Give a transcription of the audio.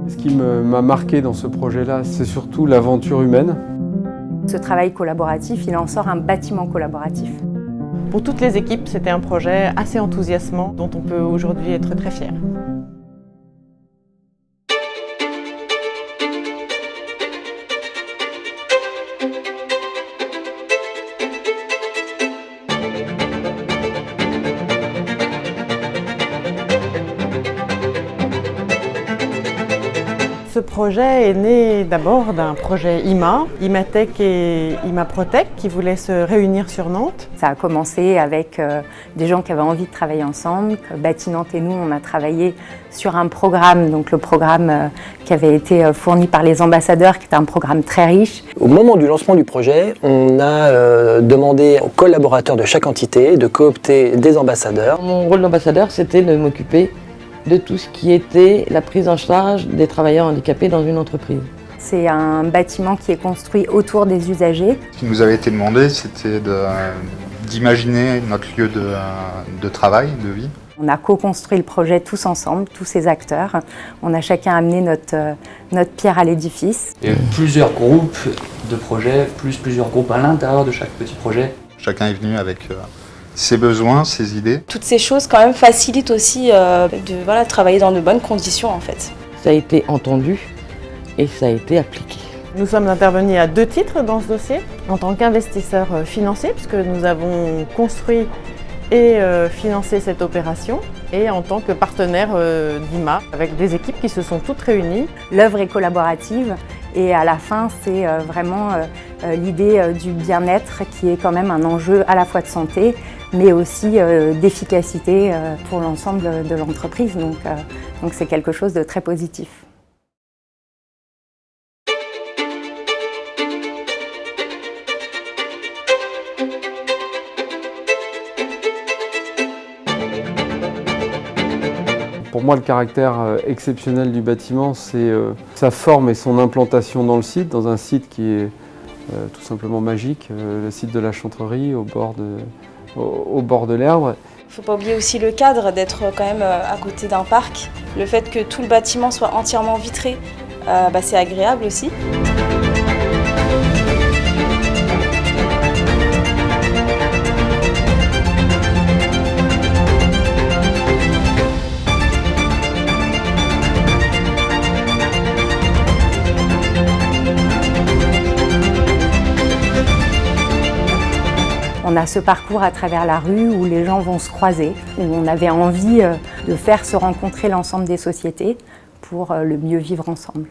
Ce qui m'a marqué dans ce projet-là, c'est surtout l'aventure humaine. Ce travail collaboratif, il en sort un bâtiment collaboratif. Pour toutes les équipes, c'était un projet assez enthousiasmant dont on peut aujourd'hui être très fier. Ce projet est né d'abord d'un projet IMATech et IMAPROTEC qui voulaient se réunir sur Nantes. Ça a commencé avec des gens qui avaient envie de travailler ensemble. Bâti Nantes et nous, on a travaillé sur un programme, donc le programme qui avait été fourni par les ambassadeurs, qui était un programme très riche. Au moment du lancement du projet, on a demandé aux collaborateurs de chaque entité de coopter des ambassadeurs. Mon rôle d'ambassadeur, c'était de m'occuper de tout ce qui était la prise en charge des travailleurs handicapés dans une entreprise. C'est un bâtiment qui est construit autour des usagers. Ce qui nous avait été demandé, c'était d'imaginer notre lieu de travail, de vie. On a co-construit le projet tous ensemble, tous ces acteurs. On a chacun amené notre pierre à l'édifice. Il y a plusieurs groupes de projets, plusieurs groupes à l'intérieur de chaque petit projet. Chacun est venu avec ses besoins, ses idées. Toutes ces choses quand même facilitent aussi de travailler dans de bonnes conditions en fait. Ça a été entendu et ça a été appliqué. Nous sommes intervenus à 2 titres dans ce dossier. En tant qu'investisseur financier, puisque nous avons construit et financé cette opération, et en tant que partenaire d'IMA, avec des équipes qui se sont toutes réunies. L'œuvre est collaborative et à la fin, c'est vraiment l'idée du bien-être qui est quand même un enjeu à la fois de santé, mais aussi d'efficacité pour l'ensemble de l'entreprise. Donc c'est quelque chose de très positif. Pour moi, le caractère exceptionnel du bâtiment, c'est sa forme et son implantation dans le site, dans un site qui est tout simplement magique, le site de la Chantrerie, au bord de l'Erdre. Il ne faut pas oublier aussi le cadre, d'être quand même à côté d'un parc. Le fait que tout le bâtiment soit entièrement vitré, c'est agréable aussi. On a ce parcours à travers la rue où les gens vont se croiser, où on avait envie de faire se rencontrer l'ensemble des sociétés pour le mieux vivre ensemble.